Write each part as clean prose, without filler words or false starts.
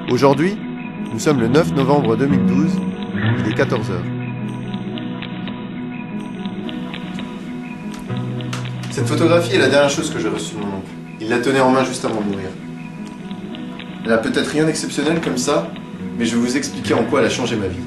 Aujourd'hui, nous sommes le 9 novembre 2012, il est 14 h. Cette photographie est la dernière chose que j'ai reçue de mon oncle. Il la tenait en main juste avant de mourir. Elle a peut-être rien d'exceptionnel comme ça, mais je vais vous expliquer en quoi elle a changé ma vie.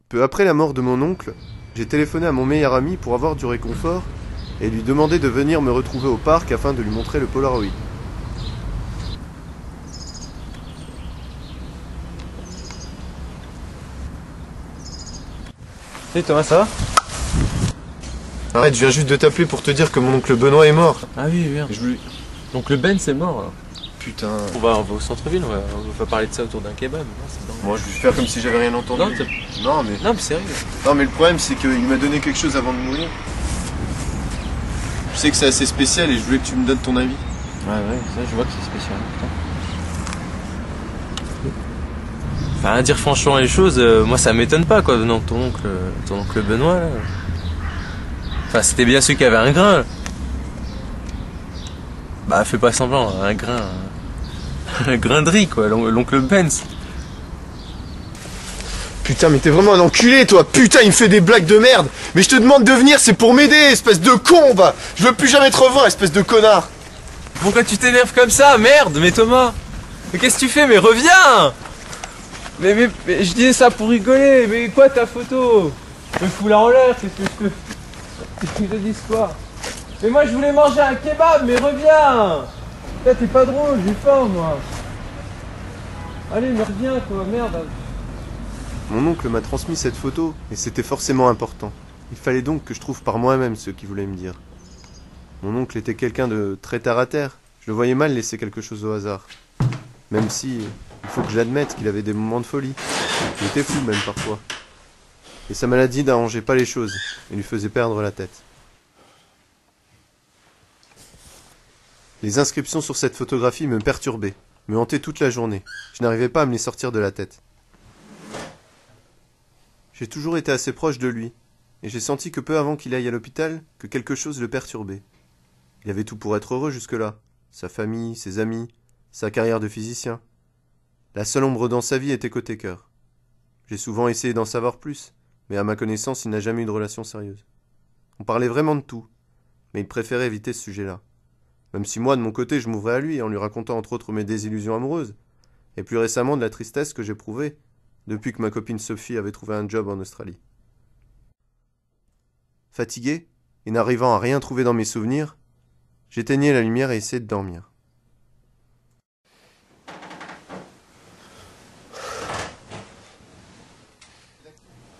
Peu après la mort de mon oncle, j'ai téléphoné à mon meilleur ami pour avoir du réconfort et lui demander de venir me retrouver au parc afin de lui montrer le Polaroid. Salut Thomas, ça va? Arrête, je viens juste de t'appeler pour te dire que mon oncle Benoît est mort. Ah oui, merde. Donc le Ben c'est mort alors. Putain. On va au centre-ville, on va parler de ça autour d'un kebab. Moi, je vais faire comme si j'avais rien entendu. Non, mais sérieux. Non, mais le problème, c'est qu'il m'a donné quelque chose avant de mourir. Je sais que c'est assez spécial et je voulais que tu me donnes ton avis. Ouais, ça, je vois que c'est spécial. Putain. Enfin, à dire franchement les choses, moi ça m'étonne pas quoi, venant de ton oncle Benoît là. Enfin, c'était bien celui qui avait un grain. Là. Bah, fais pas semblant, un grain. Un grain de riz quoi, l'oncle Benz. Putain, mais t'es vraiment un enculé, toi. Putain, il me fait des blagues de merde. Mais je te demande de venir, c'est pour m'aider, espèce de con, va. Je veux plus jamais te revoir, espèce de connard. Pourquoi tu t'énerves comme ça? Merde, mais Thomas. Mais qu'est-ce que tu fais? Mais reviens. Mais je disais ça pour rigoler. Mais quoi ta photo? Me fous la en l'air, qu'est-ce que je te dis quoi? Mais moi je voulais manger un kebab, mais reviens. Là t'es pas drôle, j'ai faim moi. Allez, mais reviens quoi, merde. Mon oncle m'a transmis cette photo, et c'était forcément important. Il fallait donc que je trouve par moi-même ce qu'il voulait me dire. Mon oncle était quelqu'un de très terre-à-terre. Je le voyais mal laisser quelque chose au hasard. Même si, il faut que j'admette qu'il avait des moments de folie. Il était fou même parfois. Et sa maladie n'arrangeait pas les choses, et lui faisait perdre la tête. Les inscriptions sur cette photographie me perturbaient, me hantaient toute la journée. Je n'arrivais pas à me les sortir de la tête. J'ai toujours été assez proche de lui, et j'ai senti que peu avant qu'il aille à l'hôpital, que quelque chose le perturbait. Il avait tout pour être heureux jusque-là. Sa famille, ses amis, sa carrière de physicien. La seule ombre dans sa vie était côté cœur. J'ai souvent essayé d'en savoir plus, mais à ma connaissance, il n'a jamais eu de relation sérieuse. On parlait vraiment de tout, mais il préférait éviter ce sujet-là. Même si moi, de mon côté, je m'ouvrais à lui en lui racontant entre autres mes désillusions amoureuses, et plus récemment de la tristesse que j'éprouvais depuis que ma copine Sophie avait trouvé un job en Australie. Fatigué, et n'arrivant à rien trouver dans mes souvenirs, j'éteignais la lumière et essayais de dormir.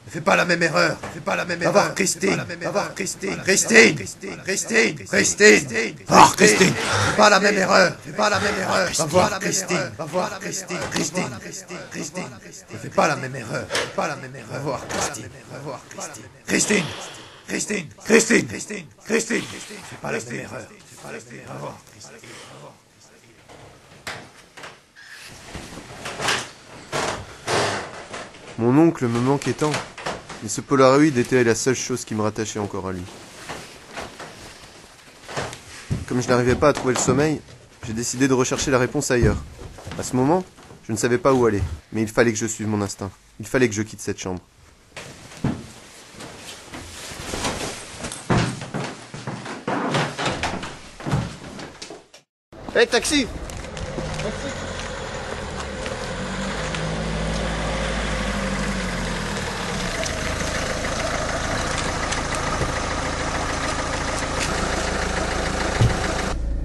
Fais pas la même erreur. Fais pas la même erreur. Va voir Christine. Va voir Christine. Christine. Christine. Va voir Christine. Fais pas la même erreur. Fais pas la même erreur. Va voir Christine. Va voir Christine. Christine. Fais pas la même erreur. Fais pas la même erreur. Va voir Christine. Va voir Christine. Christine. Fais pas la même erreur. Fais pas la même erreur. Va voir Christine. Mon oncle me manquait tant, mais ce Polaroid était la seule chose qui me rattachait encore à lui. Comme je n'arrivais pas à trouver le sommeil, j'ai décidé de rechercher la réponse ailleurs. À ce moment, je ne savais pas où aller, mais il fallait que je suive mon instinct. Il fallait que je quitte cette chambre. Hé, taxi!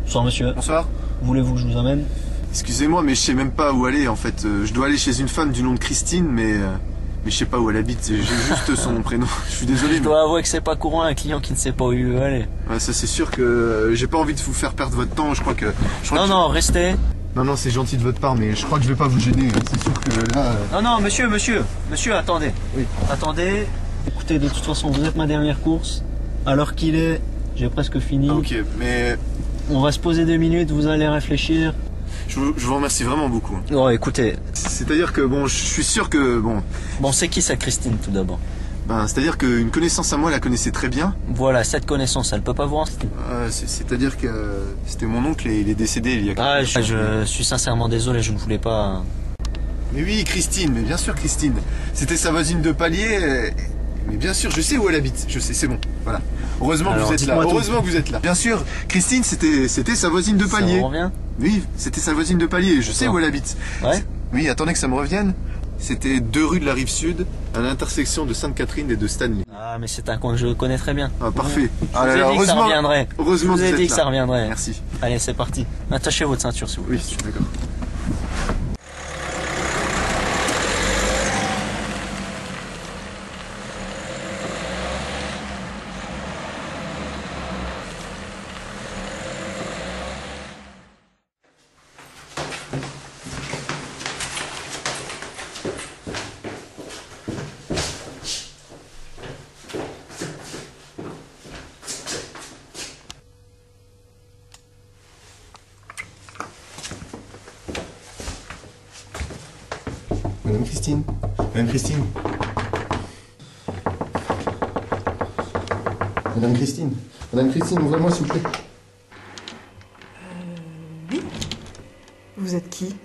Bonsoir monsieur. Bonsoir. Voulez-vous que je vous emmène? Excusez-moi, mais je sais même pas où aller en fait. Je dois aller chez une femme du nom de Christine, mais Mais je sais pas où elle habite, j'ai juste son prénom. Je suis désolé. Je dois avouer que c'est pas courant un client qui ne sait pas où il veut aller. Ouais, ça c'est sûr que j'ai pas envie de vous faire perdre votre temps, je crois que... Non, restez. Non, c'est gentil de votre part, mais je crois que je vais pas vous gêner, hein. C'est sûr que là... Non, monsieur, attendez. Oui. Attendez. Écoutez, de toute façon, vous êtes ma dernière course. Alors qu'il est, j'ai presque fini. Ah, ok, mais... On va se poser 2 minutes, vous allez réfléchir. Je vous remercie vraiment beaucoup. Non, écoutez. C'est-à-dire que, bon, je suis sûr que, bon... Bon, c'est qui ça, Christine, tout d'abord? Ben, c'est-à-dire qu'une connaissance à moi la connaissait très bien. Voilà, cette connaissance, elle peut pas vous rester. C'est-à-dire que c'était mon oncle et il est décédé il y a quelques jours. Je suis sincèrement désolé, je ne voulais pas... Mais oui, Christine, mais bien sûr Christine. C'était sa voisine de palier. Mais bien sûr, je sais où elle habite. Je sais, c'est bon. Voilà. Heureusement que vous êtes là. Heureusement que vous êtes là. Bien sûr, Christine, c'était sa voisine de palier. Ça vous revient? Oui, c'était sa voisine de palier. Je sais où elle habite. Ouais. Oui, attendez que ça me revienne. C'était 2 rues de la Rive-Sud, à l'intersection de Sainte-Catherine et de Stanley. Ah, mais c'est un coin que je connais très bien. Ah, parfait. Je vous ai dit que ça reviendrait. Heureusement je vous ai dit que ça reviendrait. Merci. Allez, c'est parti. Attachez votre ceinture, s'il vous plaît. Oui, je suis d'accord. Madame Christine. Madame Christine. Madame Christine. Madame Christine, ouvrez-moi s'il vous plaît. Oui. Vous êtes qui?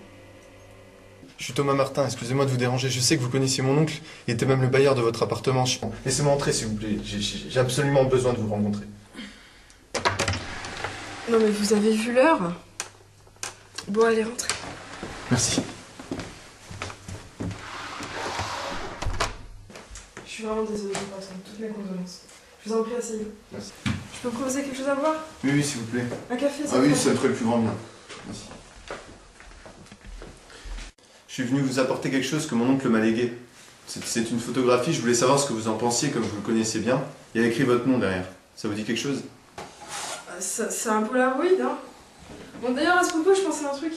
Je suis Thomas Martin, excusez-moi de vous déranger. Je sais que vous connaissiez mon oncle. Il était même le bailleur de votre appartement. Laissez-moi entrer s'il vous plaît. J'ai absolument besoin de vous rencontrer. Non mais vous avez vu l'heure? Bon, allez, rentrez. Merci. Je suis vraiment désolée, je passe toutes mes condoléances. Je vous en prie, asseyez-vous. Merci. Je peux vous proposer quelque chose à boire? Oui, s'il vous plaît. Un café, Ah oui, ça me ferait le plus grand bien. Merci. Je suis venu vous apporter quelque chose que mon oncle m'a légué. C'est une photographie, je voulais savoir ce que vous en pensiez, comme vous le connaissez bien. Il y a écrit votre nom derrière. Ça vous dit quelque chose? C'est un Polaroid, hein. Bon, d'ailleurs, à ce propos, je pensais à un truc.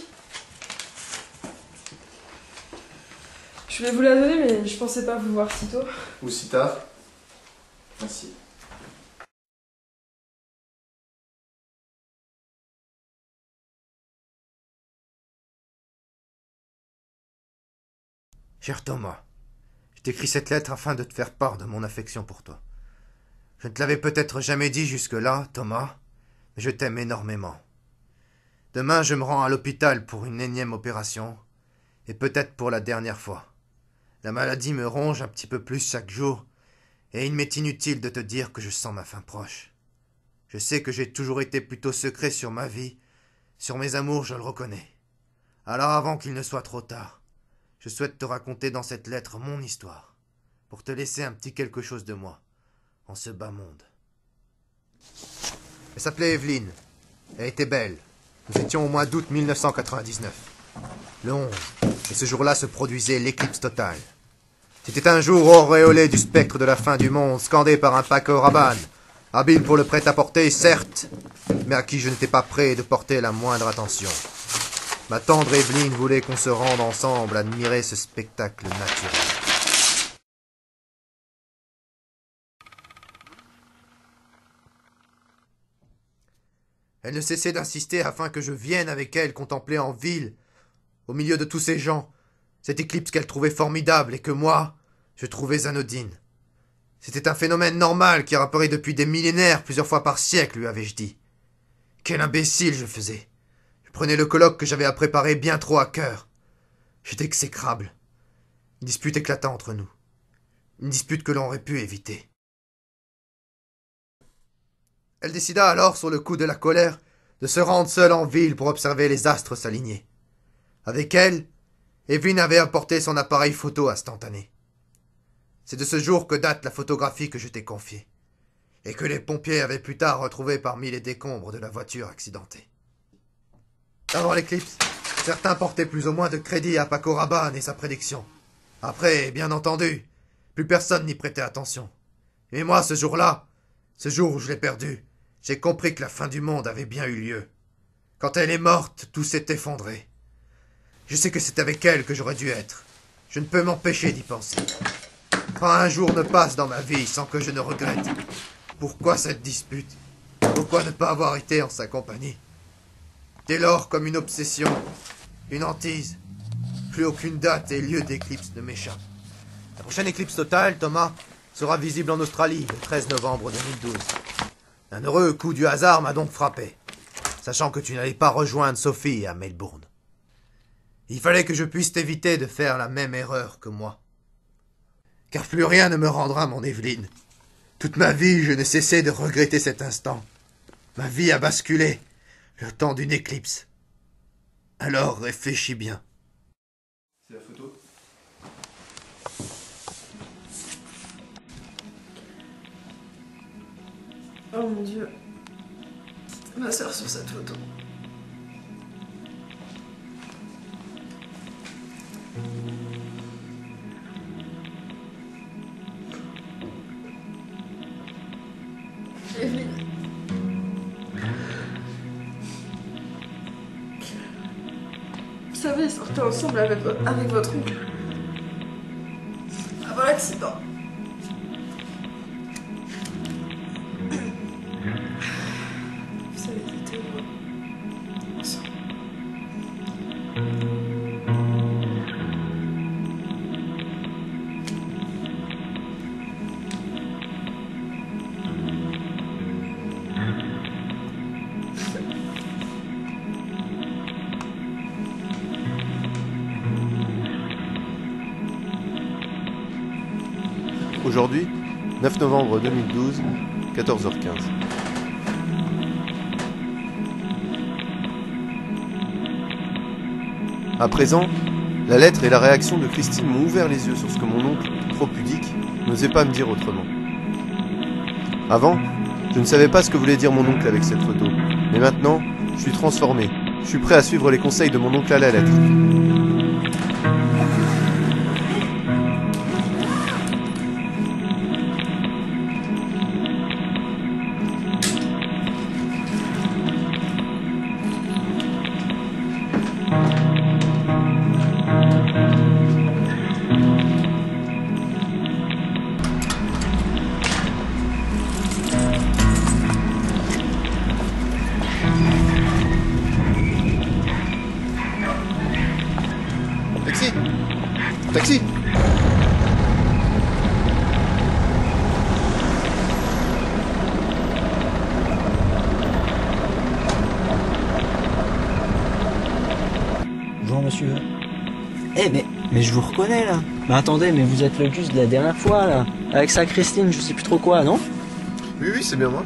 Je voulais vous la donner, mais je pensais pas vous voir si tôt. Ou si tard. Merci. Cher Thomas, je t'écris cette lettre afin de te faire part de mon affection pour toi. Je ne te l'avais peut-être jamais dit jusque-là, Thomas, mais je t'aime énormément. Demain, je me rends à l'hôpital pour une énième opération, et peut-être pour la dernière fois. La maladie me ronge un petit peu plus chaque jour, et il m'est inutile de te dire que je sens ma fin proche. Je sais que j'ai toujours été plutôt secret sur ma vie, sur mes amours, je le reconnais. Alors avant qu'il ne soit trop tard, je souhaite te raconter dans cette lettre mon histoire, pour te laisser un petit quelque chose de moi, en ce bas monde. Elle s'appelait Evelyne. Elle était belle. Nous étions au mois d'août 1999. Le 11. Et ce jour-là se produisait l'éclipse totale. C'était un jour auréolé du spectre de la fin du monde, scandé par un Paco Rabanne, habile pour le prêt-à-porter, certes, mais à qui je n'étais pas prêt de porter la moindre attention. Ma tendre Evelyne voulait qu'on se rende ensemble admirer ce spectacle naturel. Elle ne cessait d'insister afin que je vienne avec elle contempler en ville, au milieu de tous ces gens, cette éclipse qu'elle trouvait formidable et que moi, je trouvais anodine. C'était un phénomène normal qui apparaît depuis des millénaires, plusieurs fois par siècle, lui avais-je dit. Quel imbécile je faisais. Je prenais le colloque que j'avais à préparer bien trop à cœur. J'étais exécrable. Une dispute éclata entre nous. Une dispute que l'on aurait pu éviter. Elle décida alors, sur le coup de la colère, de se rendre seule en ville pour observer les astres s'aligner. Avec elle, Evelyne avait apporté son appareil photo instantané. C'est de ce jour que date la photographie que je t'ai confiée, et que les pompiers avaient plus tard retrouvée parmi les décombres de la voiture accidentée. Avant l'éclipse, certains portaient plus ou moins de crédit à Paco Rabanne et sa prédiction. Après, bien entendu, Plus personne n'y prêtait attention. Et moi, ce jour-là, ce jour où je l'ai perdue, j'ai compris que la fin du monde avait bien eu lieu. Quand elle est morte, tout s'est effondré. Je sais que c'est avec elle que j'aurais dû être. Je ne peux m'empêcher d'y penser. Pas un jour ne passe dans ma vie sans que je ne regrette. Pourquoi cette dispute? Pourquoi ne pas avoir été en sa compagnie? Dès lors, comme une obsession, une hantise, plus aucune date et lieu d'éclipse ne m'échappe. La prochaine éclipse totale, Thomas, sera visible en Australie le 13 novembre 2012. Un heureux coup du hasard m'a donc frappé, sachant que tu n'allais pas rejoindre Sophie à Melbourne. Il fallait que je puisse t'éviter de faire la même erreur que moi. Car plus rien ne me rendra mon Évelyne. Toute ma vie, je n'ai cessé de regretter cet instant. Ma vie a basculé, le temps d'une éclipse. Alors réfléchis bien. C'est la photo. Oh mon Dieu. Ma sœur sur cette photo. Evelyne. Vous savez, ils sortaient ensemble avec votre oncle. Avant l'accident. Vous savez, ils étaient heureux. Ensemble. Aujourd'hui, 9 novembre 2012, 14h15. À présent, la lettre et la réaction de Christine m'ont ouvert les yeux sur ce que mon oncle, trop pudique, n'osait pas me dire autrement. Avant, je ne savais pas ce que voulait dire mon oncle avec cette photo, mais maintenant, je suis transformé. Je suis prêt à suivre les conseils de mon oncle à la lettre. Taxi! Taxi! Bonjour monsieur. Eh mais je vous reconnais là. Mais attendez, mais vous êtes le Gus de la dernière fois là. Avec sa Christine, je sais plus trop quoi, non? Oui, c'est bien moi.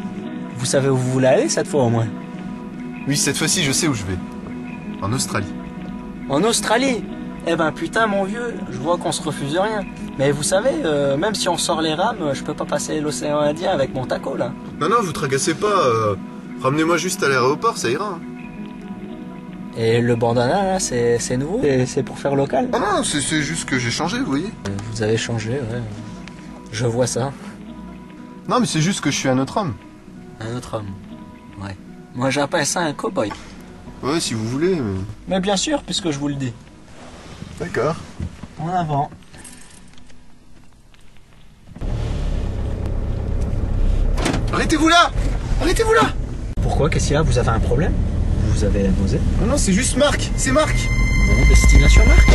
Vous savez où vous voulez aller cette fois au moins? Oui, cette fois-ci, je sais où je vais. En Australie. En Australie? Eh ben putain mon vieux, je vois qu'on se refuse rien. Mais vous savez, même si on sort les rames, je peux pas passer l'océan Indien avec mon taco là. Non, vous tracassez pas. Ramenez-moi juste à l'aéroport, ça ira. Et le bandana là, c'est nouveau? C'est pour faire local? Ah non, c'est juste que j'ai changé, vous voyez. Vous avez changé, ouais. Je vois ça. Non, mais c'est juste que je suis un autre homme. Un autre homme. Ouais. Moi j'appelle ça un cow-boy. Ouais, si vous voulez. Mais bien sûr, puisque je vous le dis. D'accord. En avant. Arrêtez-vous là! Arrêtez-vous là! Pourquoi? Qu'est-ce qu'il y a? Vous avez un problème? Vous avez nausée? Non, c'est juste Marc. C'est Marc. Bon, destination Marc.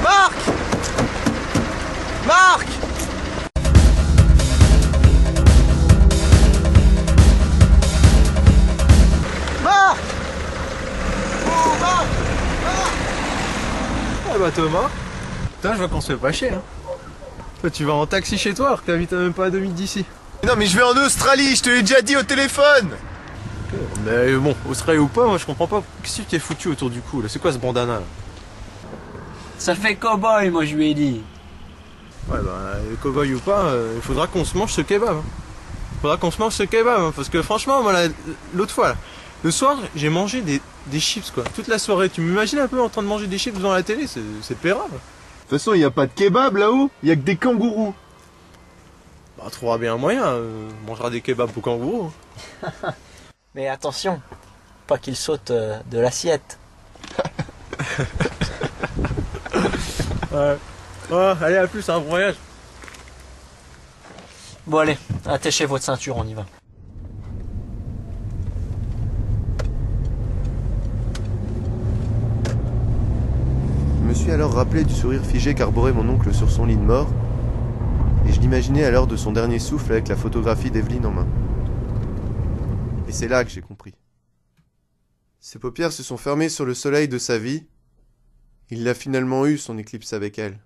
Marc! Marc! Oh, Marc! Ah bah Thomas, putain je vois qu'on se fait pas chier hein. Toi tu vas en taxi chez toi alors que t'habites même pas à 2 minutes d'ici. Non mais je vais en Australie, je te l'ai déjà dit au téléphone! Mais bon, Australie ou pas, moi je comprends pas. Qu'est-ce que tu t'es foutu autour du cou là? C'est quoi ce bandana là? Ça fait cow-boy, moi je lui ai dit. Ouais, bah, cow-boy ou pas, il faudra qu'on se mange ce kebab. Hein. Faudra qu'on se mange ce kebab, hein, parce que franchement, moi, l'autre fois, là, le soir, j'ai mangé des chips, quoi. Toute la soirée. Tu m'imagines un peu en train de manger des chips devant la télé? C'est pérable. De toute façon, il n'y a pas de kebab là-haut, il y a que des kangourous. Bah, on trouvera bien un moyen, on mangera des kebabs au kangourou. Hein. Mais attention, pas qu'il saute de l'assiette. Ouais. Ouais, allez, à plus, hein, bon voyage. Bon allez, attachez votre ceinture, on y va. Je me suis alors rappelé du sourire figé qu'arborait mon oncle sur son lit de mort, et je l'imaginais à l'heure de son dernier souffle avec la photographie d'Evelyne en main. Et c'est là que j'ai compris. Ses paupières se sont fermées sur le soleil de sa vie. Il l'a finalement eu, son éclipse avec elle.